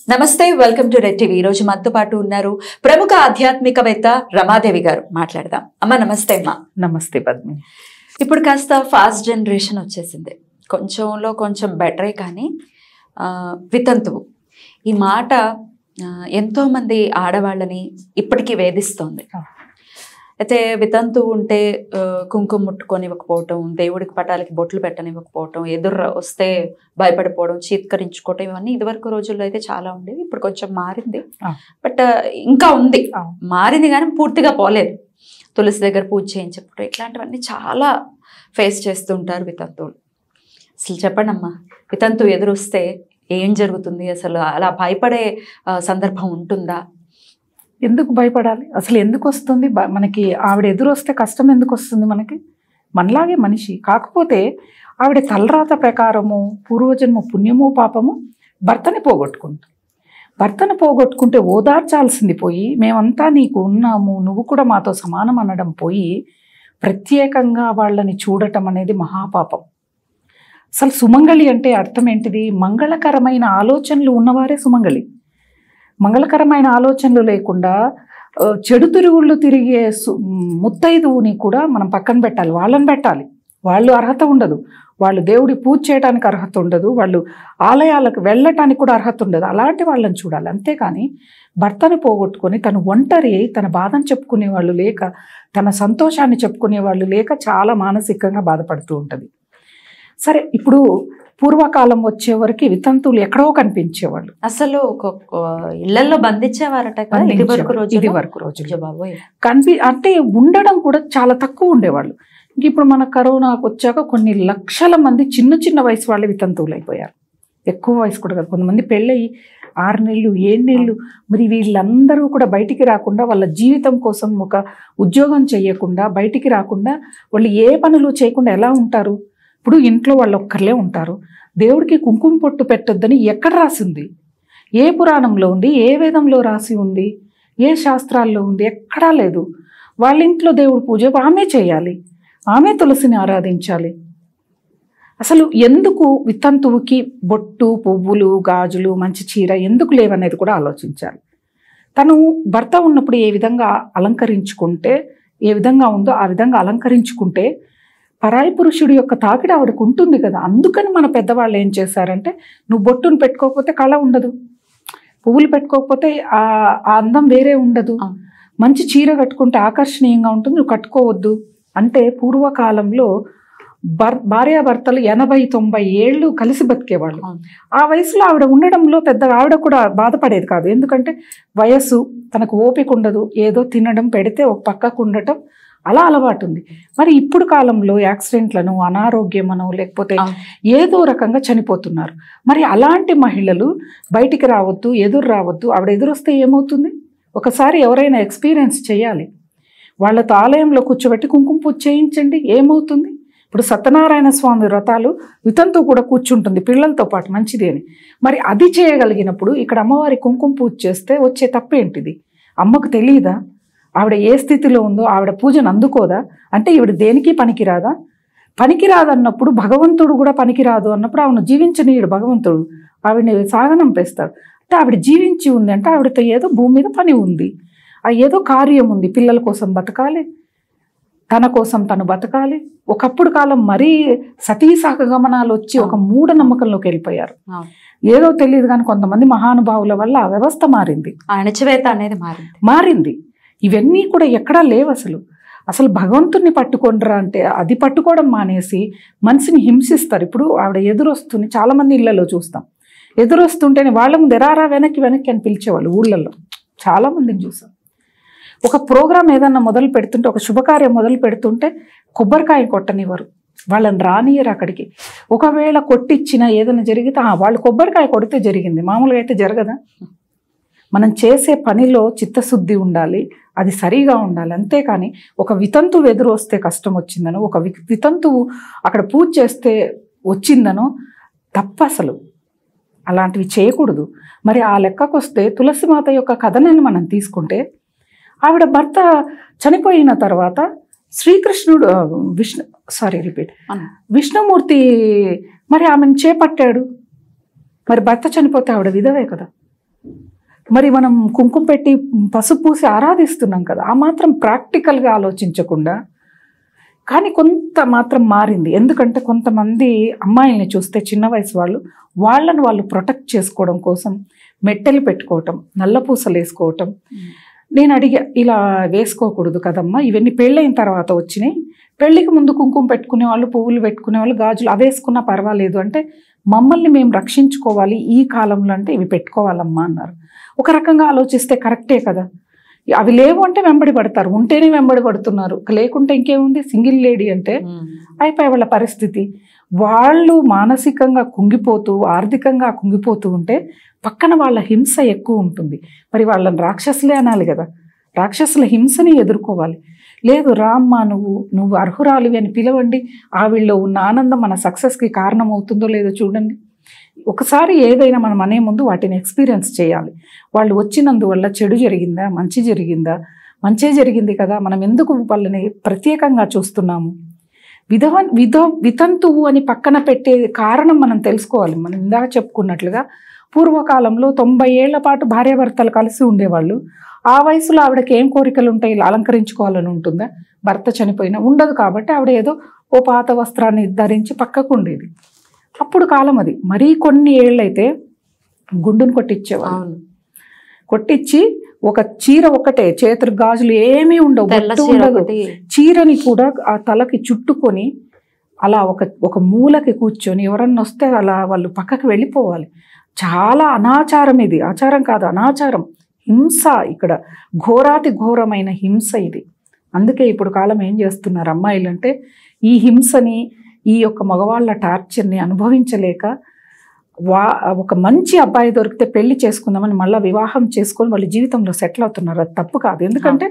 నమస్తే, welcome to red TV. ఈ రోజు మనతో పాటు ఉన్నారు ప్రముఖ ఆధ్యాత్మికవేత్త రమాదేవి గారు. మాట్లాడదాం. అమ్మ నమస్తే. అమ్మ నమస్తే పద్మిని. ఇప్పుడు కాస్త ఫాస్ట్ జనరేషన్ వచ్చేసింది, కొంచెంలో కొంచెం బెటరే, కానీ వితంతువు ఈ మాట ఎంతోమంది ఆడవాళ్ళని ఇప్పటికీ వేధిస్తోంది. అయితే వితంతువు ఉంటే కుంకుమ ముట్టుకొని ఇవ్వకపోవటం, దేవుడికి పటాలకి బొట్లు పెట్టనివ్వకపోవటం, ఎదురు వస్తే భయపడిపోవడం, చీత్కరించుకోవటం, ఇవన్నీ ఇదివరకు రోజుల్లో అయితే చాలా ఉండేవి. ఇప్పుడు కొంచెం మారింది, బట్ ఇంకా ఉంది. మారింది కానీ పూర్తిగా పోలేదు. తులసి దగ్గర పూజ చేయించకపోవడం, ఇట్లాంటివన్నీ చాలా ఫేస్ చేస్తుంటారు వితంతువులు. అసలు చెప్పండి అమ్మా, వితంతువు ఎదురొస్తే ఏం జరుగుతుంది? అసలు అలా భయపడే సందర్భం ఉంటుందా? ఎందుకు భయపడాలి? అసలు ఎందుకు వస్తుంది మనకి? ఆవిడ ఎదురొస్తే కష్టం ఎందుకు వస్తుంది మనకి? మనలాగే మనిషి, కాకపోతే ఆవిడ తలరాత ప్రకారము పూర్వజన్మ పుణ్యము పాపము భర్తని పోగొట్టుకుంటుంది. భర్తను పోగొట్టుకుంటే ఓదార్చాల్సింది పోయి, మేమంతా నీకు ఉన్నాము, నువ్వు కూడా మాతో సమానం అనడం పోయి ప్రత్యేకంగా వాళ్ళని చూడటం అనేది మహాపాపం. అసలు సుమంగళి అంటే అర్థం ఏంటిది? మంగళకరమైన ఆలోచనలు ఉన్నవారే సుమంగళి. మంగళకరమైన ఆలోచనలు లేకుండా చెడు తిరుగుళ్ళు తిరిగే ముత్తైదువుని కూడా మనం పక్కన పెట్టాలి, వాళ్ళని పెట్టాలి. వాళ్ళు అర్హత ఉండదు, వాళ్ళు దేవుడి పూజ చేయడానికి అర్హత ఉండదు, వాళ్ళు ఆలయాలకు వెళ్ళటానికి కూడా అర్హత ఉండదు. అలాంటి వాళ్ళని చూడాలి. అంతేకాని భర్తను పోగొట్టుకొని తను ఒంటరి అయి తన బాధను చెప్పుకునే వాళ్ళు లేక, తన సంతోషాన్ని చెప్పుకునే వాళ్ళు లేక చాలా మానసికంగా బాధపడుతూ ఉంటుంది. సరే, ఇప్పుడు పూర్వకాలం వచ్చేవరకు వితంతువులు ఎక్కడో కనిపించేవాళ్ళు. అసలు ఇళ్లలో బంధించేవారట. ఇది వరకు రోజు అంటే ఉండడం కూడా చాలా తక్కువ ఉండేవాళ్ళు. ఇప్పుడు మన కరోనాకు వచ్చాక కొన్ని లక్షల మంది చిన్న చిన్న వయసు వాళ్ళు వితంతువులు అయిపోయారు. ఎక్కువ వయసు కూడా కాదు, కొంతమంది పెళ్ళయి 6 నెలలు 7 నెలలు. మరి వీళ్ళందరూ కూడా బయటికి రాకుండా, వాళ్ళ జీవితం కోసం ఒక ఉద్యోగం చేయకుండా, బయటికి రాకుండా వాళ్ళు ఏ పనులు చేయకుండా ఎలా ఉంటారు? ఇప్పుడు ఇంట్లో వాళ్ళు ఒక్కర్లే ఉంటారు. దేవుడికి కుంకుమ పొట్టు పెట్టొద్దని ఎక్కడ రాసింది? ఏ పురాణంలో ఉంది? ఏ వేదంలో రాసి ఉంది? ఏ శాస్త్రాల్లో ఉంది? ఎక్కడా లేదు. వాళ్ళ ఇంట్లో దేవుడి పూజ ఆమె చేయాలి, ఆమె తులసిని ఆరాధించాలి. అసలు ఎందుకు వితంతువుకి బొట్టు, పువ్వులు, గాజులు, మంచి చీర ఎందుకు లేవనేది కూడా ఆలోచించాలి. తను భర్త ఉన్నప్పుడు ఏ విధంగా అలంకరించుకుంటే, ఏ విధంగా ఉందో ఆ విధంగా అలంకరించుకుంటే పరాయి పురుషుడి యొక్క తాకిడి ఆవిడకు ఉంటుంది కదా. అందుకని మన పెద్దవాళ్ళు ఏం చేశారంటే, నువ్వు బొట్టును పెట్టుకోకపోతే కళ ఉండదు, పువ్వులు పెట్టుకోకపోతే ఆ అందం వేరే ఉండదు, మంచి చీర కట్టుకుంటే ఆకర్షణీయంగా ఉంటుంది, నువ్వు కట్టుకోవద్దు అంటే పూర్వకాలంలో భార్యాభర్తలు 80-90 ఏళ్ళు కలిసి బతికేవాళ్ళు. ఆ వయసులో ఆవిడ ఉండడంలో పెద్దగా ఆవిడ కూడా బాధపడేది కాదు. ఎందుకంటే వయస్సు, తనకు ఓపిక ఉండదు, ఏదో తినడం పెడితే ఒక పక్కకు ఉండటం అలా అలవాటు ఉంది. మరి ఇప్పుడు కాలంలో యాక్సిడెంట్లను, అనారోగ్యమనో లేకపోతే ఏదో రకంగా చనిపోతున్నారు. మరి అలాంటి మహిళలు బయటికి రావద్దు, ఎదురు రావద్దు. ఆవిడ ఎదురొస్తే ఏమవుతుంది? ఒకసారి ఎవరైనా ఎక్స్పీరియన్స్ చేయాలి. వాళ్ళతో ఆలయంలో కూర్చోబెట్టి కుంకుమ పూజ చేయించండి, ఏమవుతుంది? ఇప్పుడు సత్యనారాయణ స్వామి వ్రతాలు వితంతు కూడా కూర్చుంటుంది పిల్లలతో పాటు, మంచిది అని. మరి అది చేయగలిగినప్పుడు ఇక్కడ అమ్మవారి కుంకుమ పూజ చేస్తే వచ్చే తప్పేంటిది? అమ్మకు తెలియదా ఆవిడ ఏ స్థితిలో ఉందో? ఆవిడ పూజను అందుకోదా? అంటే ఈవిడ దేనికి పనికిరాదా? పనికిరాదన్నప్పుడు భగవంతుడు కూడా పనికిరాదు అన్నప్పుడు ఆవిడ జీవించనీయుడు భగవంతుడు, ఆవిడని సాగనంపేస్తాడు. అంటే ఆవిడ జీవించి ఉంది అంటే ఆవిడతో ఏదో భూమి మీద పని ఉంది, ఆ ఏదో కార్యం ఉంది. పిల్లల కోసం బతకాలి, తన కోసం తను బతకాలి. ఒకప్పుడు కాలం మరీ సతీ సహగమనాలు వచ్చి ఒక మూఢనమ్మకంలోకి వెళ్ళిపోయారు. ఏదో తెలియదు కానీ కొంతమంది మహానుభావుల వల్ల ఆ వ్యవస్థ మారింది, అణచివేత అనేది మారింది. ఇవన్నీ కూడా ఎక్కడా లేవు. అసలు భగవంతుడిని పట్టుకుంటారా అంటే అది పట్టుకోవడం మానేసి మనిషిని హింసిస్తారు. ఇప్పుడు ఆవిడ ఎదురొస్తుంది, చాలామంది ఇళ్లలో చూస్తాం, ఎదురొస్తుంటేనే వాళ్ళ ముందు ఎరారా వెనక్కి అని పిలిచేవాళ్ళు. ఊళ్ళల్లో చాలామందిని చూసాం. ఒక ప్రోగ్రాం ఏదన్నా మొదలు పెడుతుంటే, ఒక శుభకార్యం మొదలు పెడుతుంటే కొబ్బరికాయ కొట్టనివ్వరు, వాళ్ళని రానియరు అక్కడికి. ఒకవేళ కొట్టించినా ఏదైనా జరిగితే వాళ్ళు కొబ్బరికాయ కొడితే జరిగింది, మామూలుగా అయితే జరగదా? మనం చేసే పనిలో చిత్తశుద్ధి ఉండాలి, అది సరిగా ఉండాలి. అంతేకాని ఒక వితంతువు ఎదురు వస్తే కష్టం వచ్చిందనో, ఒక వితంతువు అక్కడ పూజ చేస్తే వచ్చిందనో తప్ప. అసలు అలాంటివి చేయకూడదు. మరి ఆ లెక్కకు వస్తే తులసిమాత యొక్క కథనాన్ని మనం తీసుకుంటే, ఆవిడ భర్త చనిపోయిన తర్వాత శ్రీకృష్ణుడు విష్ణుమూర్తి మరి ఆమెను చేపట్టాడు. మరి భర్త చనిపోతే ఆవిడ విధవే కదా, మరి మనం కుంకుమ పెట్టి పసుపు పూసి ఆరాధిస్తున్నాం కదా, ఆ మాత్రం ప్రాక్టికల్గా ఆలోచించకుండా. కానీ కొంత మాత్రం మారింది. ఎందుకంటే కొంతమంది అమ్మాయిల్ని చూస్తే చిన్న వయసు వాళ్ళను వాళ్ళు ప్రొటెక్ట్ చేసుకోవడం కోసం మెట్టెలు పెట్టుకోవటం, నల్లపూసలు వేసుకోవటం. నేను అడిగా, ఇలా వేసుకోకూడదు కదమ్మా, ఇవన్నీ పెళ్ళైన తర్వాత వచ్చినాయి, పెళ్ళికి ముందు కుంకుమ పెట్టుకునే వాళ్ళు, పువ్వులు పెట్టుకునే వాళ్ళు, గాజులు అవి వేసుకున్నా పర్వాలేదు అంటే, మమ్మల్ని మేము రక్షించుకోవాలి ఈ కాలంలో అంటే ఇవి పెట్టుకోవాలమ్మా అన్నారు. ఒక రకంగా ఆలోచిస్తే కరెక్టే కదా. అవి లేవు అంటే వెంబడి పడతారు, ఉంటేనే వెంబడి పడుతున్నారు. లేకుంటే ఇంకేముంది, సింగిల్ లేడీ అంటే అయిపోయి వాళ్ళ పరిస్థితి. వాళ్ళు మానసికంగా కుంగిపోతూ, ఆర్థికంగా కుంగిపోతూ ఉంటే పక్కన వాళ్ళ హింస ఎక్కువ ఉంటుంది. మరి వాళ్ళని రాక్షసులే అనాలి కదా, రాక్షసుల హింసని ఎదుర్కోవాలి. లేదు, రామ్మా నువ్వు అర్హురాలివి అని పిలవండి, ఆవిడలో ఉన్న ఆనందం మన సక్సెస్కి కారణం అవుతుందో లేదో చూడండి. ఒకసారి ఏదైనా మనం అనే ముందు వాటిని ఎక్స్పీరియన్స్ చేయాలి. వాళ్ళు వచ్చినందువల్ల చెడు జరిగిందా, మంచి జరిగిందా? మంచే జరిగింది కదా, మనం ఎందుకు వాళ్ళని ప్రత్యేకంగా చూస్తున్నాము? వితంతువు అని పక్కన పెట్టే కారణం మనం తెలుసుకోవాలి. మనం ఇందాక చెప్పుకున్నట్లుగా పూర్వకాలంలో 90 ఏళ్ల పాటు భార్యాభర్తలు కలిసి ఉండేవాళ్ళు. ఆ వయసులో ఆవిడకి ఏం కోరికలు ఉంటాయి, అలంకరించుకోవాలని ఉంటుందా? భర్త చనిపోయినా ఉండదు. కాబట్టి ఆవిడ ఏదో ఓ పాత వస్త్రాన్ని ధరించి పక్కకు ఉండేది. అప్పుడు కాలం అది. మరీ కొన్ని ఏళ్ళైతే గుండును కొట్టించేవాళ్ళు. కొట్టించి ఒక చీర ఒకటే, చేతులు గాజులు ఏమీ ఉండవు, బొట్టు ఉండదు, చీరని కూడా ఆ తలకి చుట్టుకొని అలా ఒక మూలకి కూర్చొని ఎవరన్నా వస్తే అలా వాళ్ళు పక్కకి వెళ్ళిపోవాలి. చాలా అనాచారం ఇది, ఆచారం కాదు అనాచారం, హింస. ఇక్కడ ఘోరాతి ఘోరమైన హింస ఇది. అందుకే ఇప్పుడు కాలం ఏం చేస్తున్నారు అమ్మాయిలు అంటే, ఈ హింసని, ఈ యొక్క మగవాళ్ళ టార్చర్ని అనుభవించలేక ఒక మంచి అబ్బాయి దొరికితే పెళ్లి చేసుకుందామని మళ్ళీ వివాహం చేసుకొని వాళ్ళ జీవితంలో సెటిల్ అవుతున్నారు. అది తప్పు కాదు, ఎందుకంటే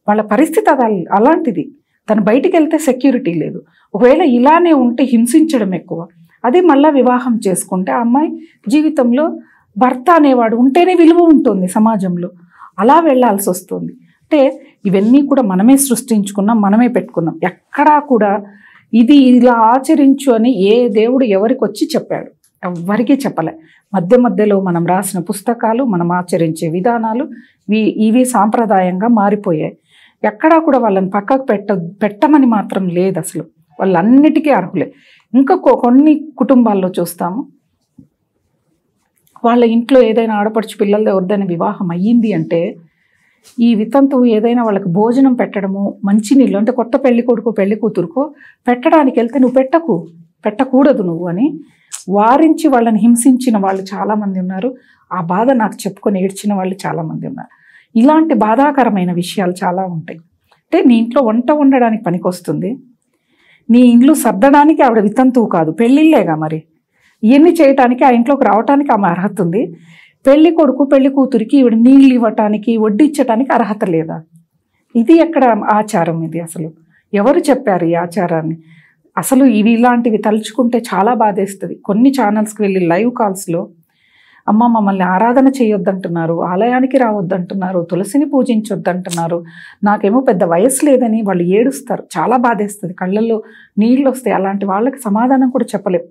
వాళ్ళ పరిస్థితి అలాంటిది. తను బయటికి వెళ్తే సెక్యూరిటీ లేదు. ఒకవేళ ఇలానే ఉంటే హింసించడం ఎక్కువ. అది మళ్ళీ వివాహం చేసుకుంటే ఆ అమ్మాయి జీవితంలో భర్త అనేవాడు ఉంటేనే విలువ ఉంటుంది సమాజంలో. అలా వెళ్ళాల్సి వస్తుంది. అంటే ఇవన్నీ కూడా మనమే సృష్టించుకున్నాం, మనమే పెట్టుకున్నాం. ఎక్కడా కూడా ఇది ఇలా ఆచరించు అని ఏ దేవుడు ఎవరికి వచ్చి చెప్పాడు? ఎవ్వరికీ చెప్పలే. మధ్యలో మనం రాసిన పుస్తకాలు, మనం ఆచరించే విధానాలు ఇవి సాంప్రదాయంగా మారిపోయాయి. ఎక్కడా కూడా వాళ్ళని పక్కకు పెట్టమని మాత్రం లేదు అసలు. వాళ్ళన్నిటికీ అర్హులే. ఇంకా కొన్ని కుటుంబాల్లో చూస్తాము, వాళ్ళ ఇంట్లో ఏదైనా ఆడపడుచు పిల్లలతో ఎవరిదైనా వివాహం అయ్యింది అంటే ఈ వితంతువు ఏదైనా వాళ్ళకి భోజనం పెట్టడము, మంచినీళ్ళు అంటే కొత్త పెళ్లి కొడుకు పెళ్లి కూతురుకో పెట్టడానికి వెళ్తే నువ్వు పెట్టకూడదు నువ్వు అని వారించి వాళ్ళని హింసించిన వాళ్ళు చాలామంది ఉన్నారు. ఆ బాధ నాకు చెప్పుకొని ఏడ్చిన వాళ్ళు చాలామంది ఉన్నారు. ఇలాంటి బాధాకరమైన విషయాలు చాలా ఉంటాయి. అంటే నీ ఇంట్లో వంట వండడానికి పనికొస్తుంది, నీ ఇంట్లో సర్దడానికి ఆవిడ వితంతువు కాదు, పెళ్ళిళ్ళేగా. మరి ఇవన్నీ చేయటానికి ఆ ఇంట్లోకి రావటానికి ఆమె అర్హత ఉంది. పెళ్లి కొడుకు పెళ్లి కూతురికి ఈవిడ నీళ్ళు ఇవ్వటానికి వడ్డించడానికి అర్హత లేదా? ఇది ఎక్కడ ఆచారం? ఇది అసలు ఎవరు చెప్పారు ఈ ఆచారాన్ని? అసలు ఇలాంటివి తలుచుకుంటే చాలా బాధేస్తుంది. కొన్ని ఛానల్స్కి వెళ్ళి లైవ్ కాల్స్లో అమ్మ మమ్మల్ని ఆరాధన చేయొద్దంటున్నారు, ఆలయానికి రావద్దంటున్నారు, తులసిని పూజించొద్దంటున్నారు, నాకేమో పెద్ద వయసు లేదని వాళ్ళు ఏడుస్తారు. చాలా బాధేస్తుంది, కళ్ళల్లో నీళ్ళు వస్తాయి. అలాంటి వాళ్ళకి సమాధానం కూడా చెప్పలేం.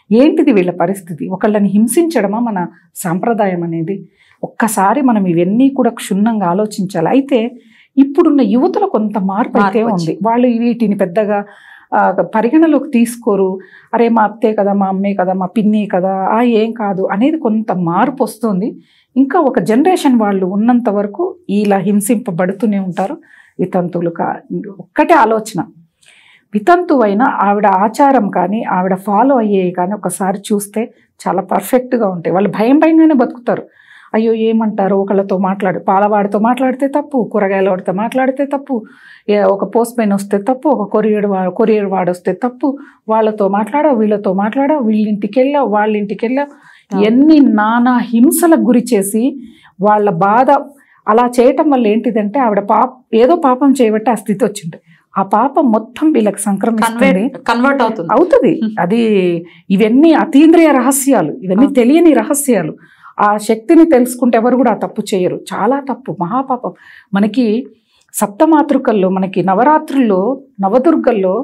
ఏంటిది వీళ్ళ పరిస్థితి? ఒకళ్ళని హింసించడమా మన సాంప్రదాయం అనేది? ఒక్కసారి మనం ఇవన్నీ కూడా క్షుణ్ణంగా ఆలోచించాలి. అయితే ఇప్పుడున్న యువతలో కొంత మార్పు అయితే ఉంది. వాళ్ళు వీటిని పెద్దగా పరిగణలోకి తీసుకోరు. అరే మా అత్తే కదా, మా అమ్మే కదా, మా పిన్ని కదా, ఏం కాదు అనేది కొంత మార్పు వస్తుంది. ఇంకా ఒక జనరేషన్ వాళ్ళు ఉన్నంత వరకు ఇలా హింసింపబడుతూనే ఉంటారు వితంతువులు. ఒక్కటే ఆలోచన, వితంతువైనా ఆవిడ ఆచారం కానీ ఆవిడ ఫాలో అయ్యేవి కానీ ఒకసారి చూస్తే చాలా పర్ఫెక్ట్గా ఉంటాయి. వాళ్ళు భయంగానే బతుకుతారు. అయ్యో ఏమంటారు, ఒకళ్ళతో పాలవాడితో మాట్లాడితే తప్పు, కూరగాయల వాడితో మాట్లాడితే తప్పు, ఒక పోస్ట్ మ్యాన్ వస్తే తప్పు, ఒక కొరియర్ వాడు వస్తే తప్పు, వాళ్ళతో వీళ్ళతో వీళ్ళింటికి వెళ్ళావు, వాళ్ళింటికి వెళ్ళావు, ఎన్ని నానా హింసలకు గురి చేసి వాళ్ళ బాధ అలా చేయటం వల్ల ఏంటిదంటే ఆవిడ ఏదో పాపం చేయబట్టి ఆ స్థితి వచ్చింది. ఆ పాపం మొత్తం వీళ్ళకి కన్వర్ట్ అవుతుంది. అది ఇవన్నీ అతీంద్రియ రహస్యాలు, ఇవన్నీ తెలియని రహస్యాలు. ఆ శక్తిని తెలుసుకుంటే ఎవరు కూడా ఆ తప్పు చేయరు. చాలా తప్పు, మహాపాపం. మనకి సప్తమాతృకల్లో మనకి నవరాత్రుల్లో నవదుర్గల్లో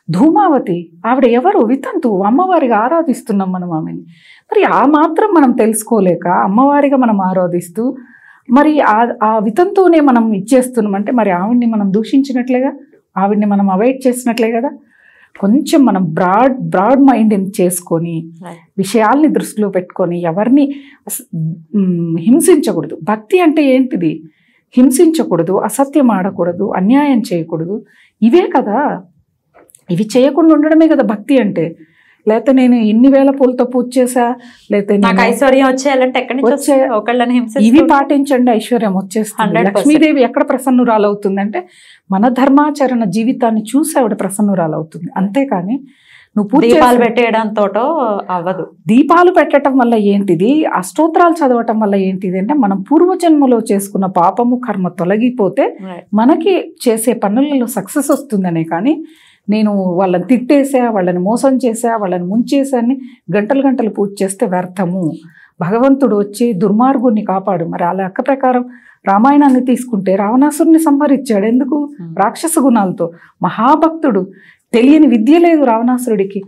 ధూమావతి ఆవిడ ఎవరు? వితంతు, అమ్మవారిగా ఆరాధిస్తున్నాం మనం ఆమెని. మరి ఆ మాత్రం మనం తెలుసుకోలేక అమ్మవారిగా మనం ఆరాధిస్తూ మరి ఆ వితంతువునే మనం ఇచ్చేస్తున్నామంటే మరి ఆవిడ్ని మనం దూషించినట్లేగా, ఆవిడ్ని మనం అవాయిడ్ చేసినట్లే కదా. కొంచెం మనం బ్రాడ్ మైండ్ని చేసుకొని విషయాల్ని దృష్టిలో పెట్టుకొని ఎవరిని హింసించకూడదు. భక్తి అంటే ఏంటిది? హింసించకూడదు, అసత్యం ఆడకూడదు, అన్యాయం చేయకూడదు. ఇవే కదా, ఇవి చేయకుండా ఉండడమే కదా భక్తి అంటే. లేకపోతే నేను ఇన్ని వేల పూలతో పూజ చేసా, లేకపోతే ఐశ్వర్యం వచ్చేయాలంటే ఎక్కడి నుంచి ఒకళ్ళని హింస, ఇవి పాటించండి ఐశ్వర్యం వచ్చేస్తుంది. లక్ష్మీదేవి ఎక్కడ ప్రసన్నురాలవుతుందంటే మన ధర్మాచరణ జీవితాన్ని చూసి ఆవిడ ప్రసన్నురాలవుతుంది. అంతేకాని నువ్వు పూజ దీపాలు పెట్టేయడంతో అవ్వదు. దీపాలు పెట్టడం వల్ల ఏంటిది, ఆ స్తోత్రాలు చదవటం వల్ల ఏంటిది అంటే మనం పూర్వజన్మలో చేసుకున్న పాపము కర్మ తొలగిపోతే మనకి చేసే పనులలో సక్సెస్ వస్తుందనే. కానీ నేను వాళ్ళని తిట్టేసా, వాళ్ళని మోసం చేసా, వాళ్ళని ముంచేసా అని గంటలు గంటలు పూజ చేస్తే వ్యర్థము. భగవంతుడు వచ్చి దుర్మార్గుడిని కాపాడు. మరి ఆ లెక్క ప్రకారం రామాయణాన్ని తీసుకుంటే రావణాసురుని సంహరించాడు. ఎందుకు? రాక్షస గుణాలతో. మహాభక్తుడు, తెలియని విద్య లేదు రావణాసురుడికి.